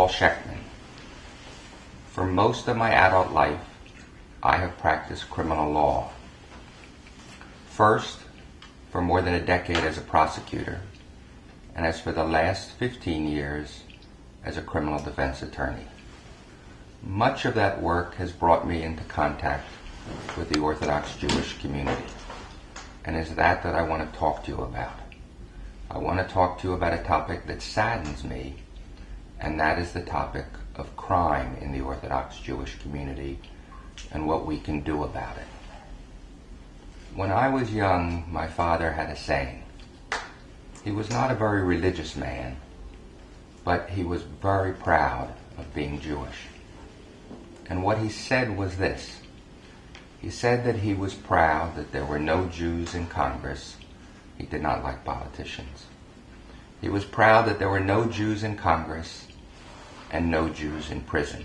Shechtman. For most of my adult life, I have practiced criminal law. First, for more than a decade as a prosecutor, and as for the last 15 years as a criminal defense attorney. Much of that work has brought me into contact with the Orthodox Jewish community, and it's that I want to talk to you about. I want to talk to you about a topic that saddens me, and that is the topic of crime in the Orthodox Jewish community and what we can do about it. When I was young, my father had a saying. He was not a very religious man, but he was very proud of being Jewish. And what he said was this. He said that he was proud that there were no Jews in Congress. He did not like politicians. He was proud that there were no Jews in Congress and no Jews in prison.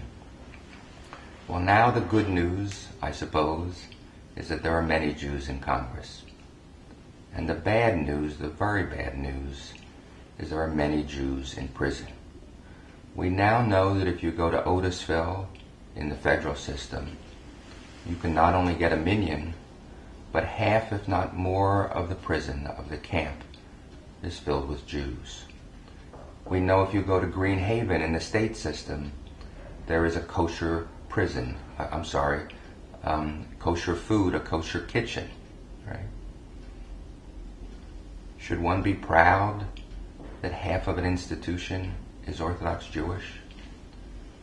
Well, now the good news, I suppose, is that there are many Jews in Congress. And the bad news, the very bad news, is there are many Jews in prison. We now know that if you go to Otisville in the federal system, you can not only get a minyan, but half, if not more, of the prison, of the camp, is filled with Jews. We know if you go to Green Haven in the state system, there is a kosher prison, kosher food, a kosher kitchen, right? Should one be proud that half of an institution is Orthodox Jewish?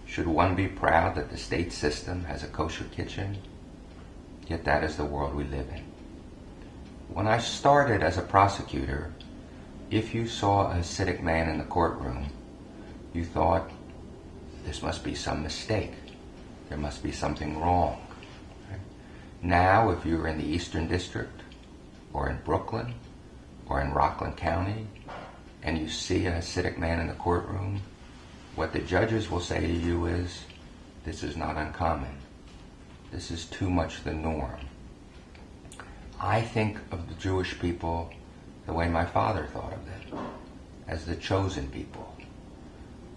Should one be proud that the state system has a kosher kitchen? Yet that is the world we live in. When I started as a prosecutor, if you saw a Hasidic man in the courtroom, you thought, this must be some mistake. There must be something wrong. Right? Now, if you're in the Eastern District, or in Brooklyn, or in Rockland County, and you see a Hasidic man in the courtroom, what the judges will say to you is, this is not uncommon. This is too much the norm. I think of the Jewish people the way my father thought of them, as the chosen people,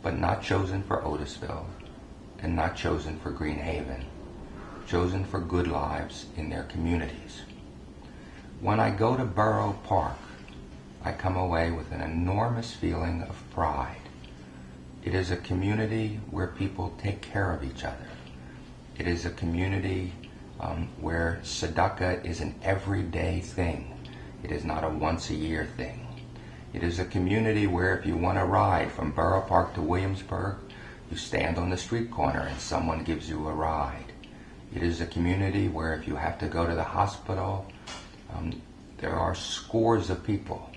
but not chosen for Otisville, and not chosen for Green Haven, chosen for good lives in their communities. When I go to Borough Park, I come away with an enormous feeling of pride. It is a community where people take care of each other. It is a community where tzedakah is an everyday thing. It is not a once-a-year thing. It is a community where if you want to ride from Borough Park to Williamsburg, you stand on the street corner and someone gives you a ride. It is a community where if you have to go to the hospital, there are scores of people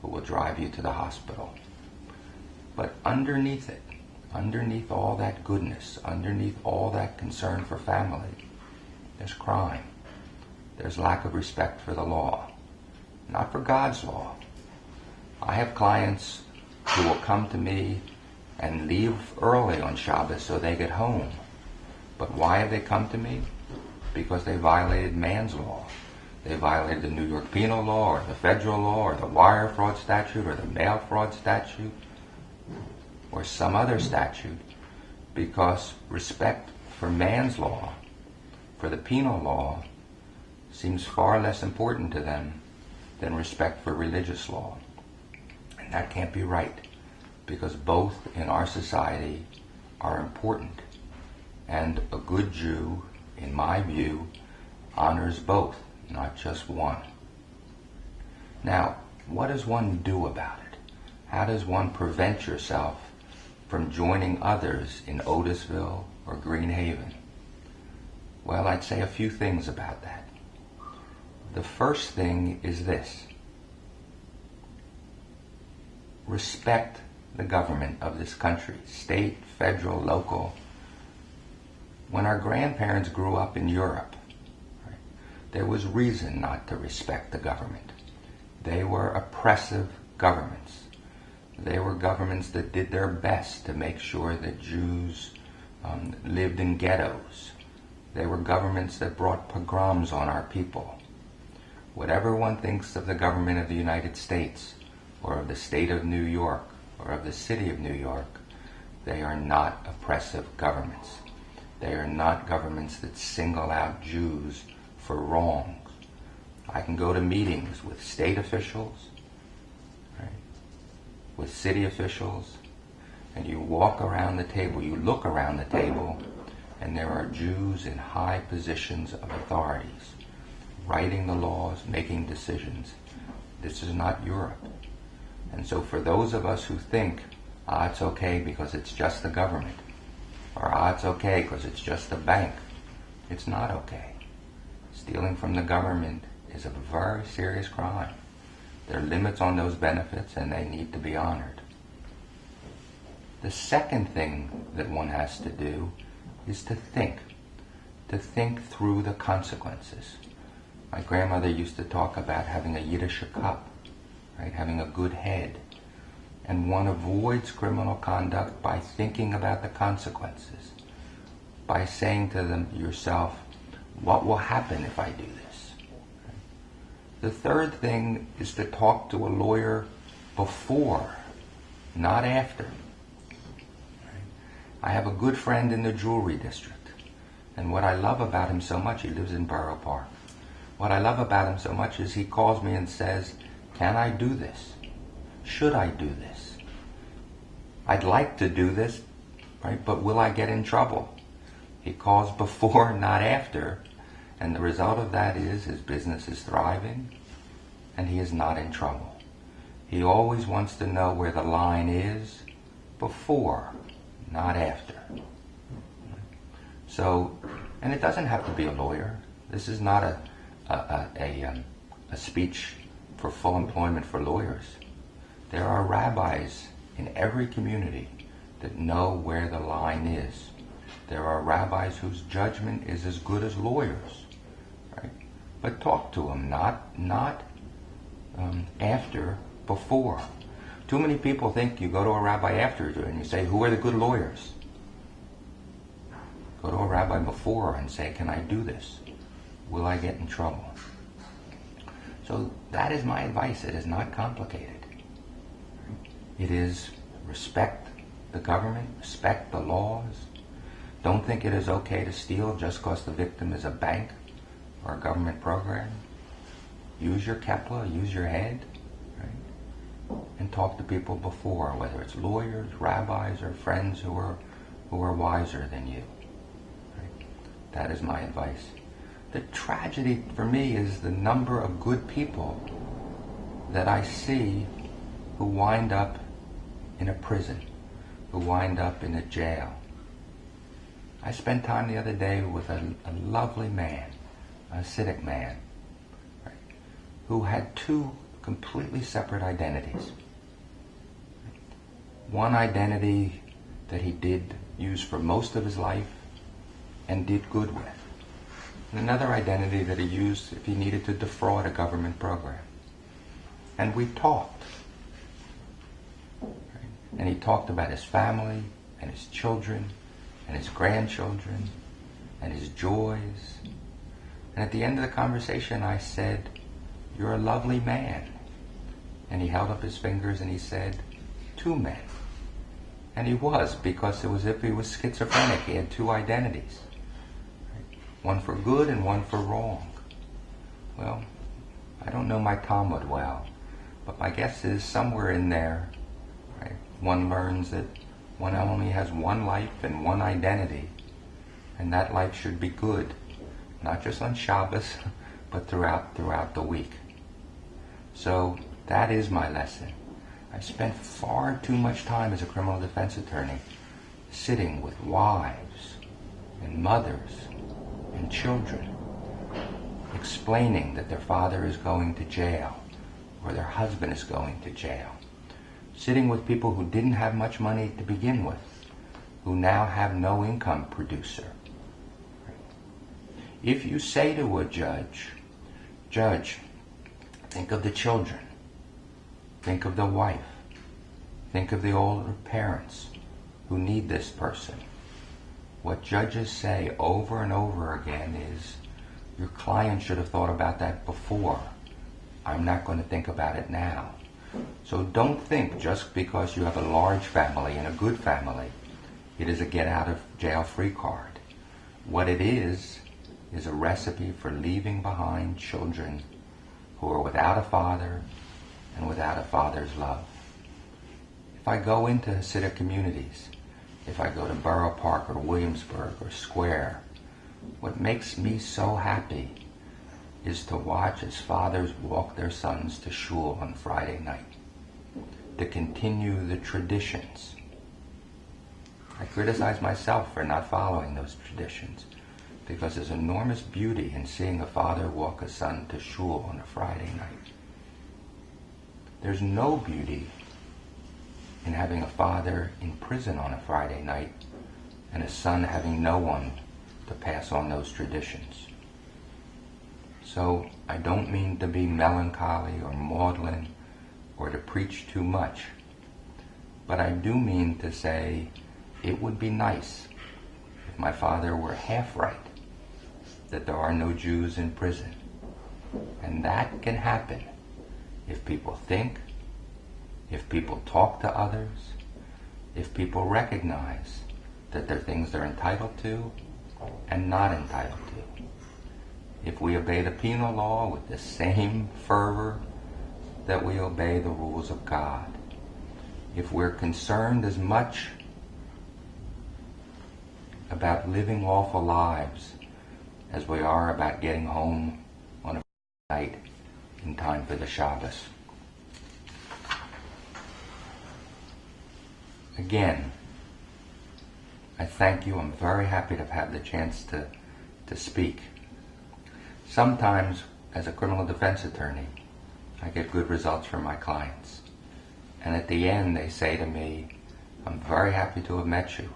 who will drive you to the hospital. But underneath it, underneath all that goodness, underneath all that concern for family, there's crime. There's lack of respect for the law, not for God's law. I have clients who will come to me and leave early on Shabbos so they get home. But why have they come to me? Because they violated man's law. They violated the New York penal law, or the federal law, or the wire fraud statute, or the mail fraud statute, or some other statute, because respect for man's law, for the penal law, seems far less important to them than respect for religious law. And that can't be right, because both in our society are important. And a good Jew, in my view, honors both, not just one. Now, what does one do about it? How does one prevent yourself from joining others in Otisville or Green Haven? Well, I'd say a few things about that. The first thing is this. Respect the government of this country, state, federal, local. When our grandparents grew up in Europe, right, there was reason not to respect the government. They were oppressive governments. They were governments that did their best to make sure that Jews lived in ghettos. They were governments that brought pogroms on our people. Whatever one thinks of the government of the United States, or of the state of New York, or of the city of New York, They are not oppressive governments. They are not governments that single out Jews for wrongs. I can go to meetings with state officials, right, with city officials, and you walk around the table, you look around the table, and there are Jews in high positions of authorities, writing the laws, making decisions. This is not Europe. And so for those of us who think, it's okay because it's just the government, or it's okay because it's just the bank, it's not okay. Stealing from the government is a very serious crime. There are limits on those benefits, and they need to be honored. The second thing that one has to do is to think through the consequences. My grandmother used to talk about having a Yiddish cup, right, having a good head. And one avoids criminal conduct by thinking about the consequences, by saying to yourself, what will happen if I do this? The third thing is to talk to a lawyer before, not after. I have a good friend in the jewelry district, and what I love about him so much, he lives in Borough Park. What I love about him so much is he calls me and says, can I do this? Should I do this? I'd like to do this, right, but will I get in trouble? He calls before, not after, and the result of that is his business is thriving and he is not in trouble. He always wants to know where the line is before, not after. So, and it doesn't have to be a lawyer. This is not a speech for full employment for lawyers. There are rabbis in every community that know where the line is. There are rabbis whose judgment is as good as lawyers, right? But talk to them, not after, before. Too many people think you go to a rabbi after and you say, who are the good lawyers? Go to a rabbi before and say, can I do this? Will I get in trouble? So that is my advice. It is not complicated. It is respect the government, respect the laws. Don't think it is okay to steal just because the victim is a bank or a government program. Use your Kepler, use your head, right? And talk to people before, whether it's lawyers, rabbis, or friends who are wiser than you. Right? That is my advice. The tragedy for me is the number of good people that I see who wind up in a prison, who wind up in a jail. I spent time the other day with a lovely man, a Hasidic man, right, who had two completely separate identities. One identity that he did use for most of his life and did good with. And another identity that he used if he needed to defraud a government program. And we talked. Right? And he talked about his family and his children and his grandchildren and his joys. And at the end of the conversation I said, you're a lovely man. And he held up his fingers and he said, two men. And he was, because it was as if he was schizophrenic. He had two identities. One for good and one for wrong. Well, I don't know my Talmud well, but my guess is somewhere in there, right, one learns that one only has one life and one identity, and that life should be good, not just on Shabbos, but throughout the week. So that is my lesson. I spent far too much time as a criminal defense attorney sitting with wives and mothers and children, explaining that their father is going to jail or their husband is going to jail. Sitting with people who didn't have much money to begin with, who now have no income producer. If you say to a judge, think of the children, think of the wife, think of the older parents who need this person. What judges say over and over again is, your client should have thought about that before. I'm not going to think about it now. So don't think just because you have a large family and a good family It is a get-out-of-jail-free card. What it is a recipe for leaving behind children who are without a father and without a father's love. If I go into Hasidic communities, if I go to Borough Park or Williamsburg or Square, what makes me so happy is to watch as fathers walk their sons to shul on Friday night, to continue the traditions. I criticize myself for not following those traditions, because there's enormous beauty in seeing a father walk a son to shul on a Friday night. There's no beauty in having a father in prison on a Friday night and a son having no one to pass on those traditions. So I don't mean to be melancholy or maudlin or to preach too much, but I do mean to say it would be nice if my father were half right, that there are no Jews in prison. And that can happen if people think, if people talk to others, if people recognize that there are things they're entitled to and not entitled to. If we obey the penal law with the same fervor that we obey the rules of God. If we're concerned as much about living lawful lives as we are about getting home on a night in time for the Shabbos. Again, I thank you. I'm very happy to have had the chance to speak. Sometimes, as a criminal defense attorney, I get good results from my clients. And at the end, they say to me, I'm very happy to have met you,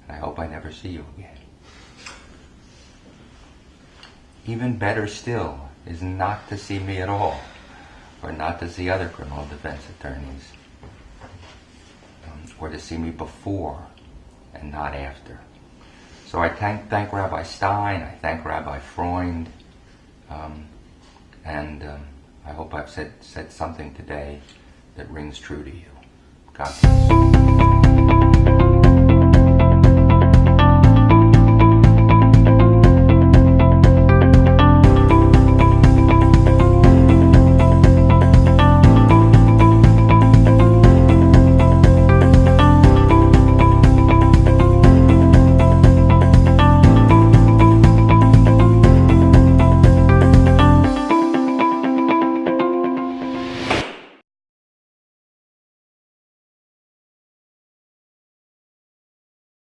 and I hope I never see you again. Even better still is not to see me at all, or not to see other criminal defense attorneys, or to see me before and not after. So I thank Rabbi Stein, I thank Rabbi Freund, and I hope I've said something today that rings true to you. God bless.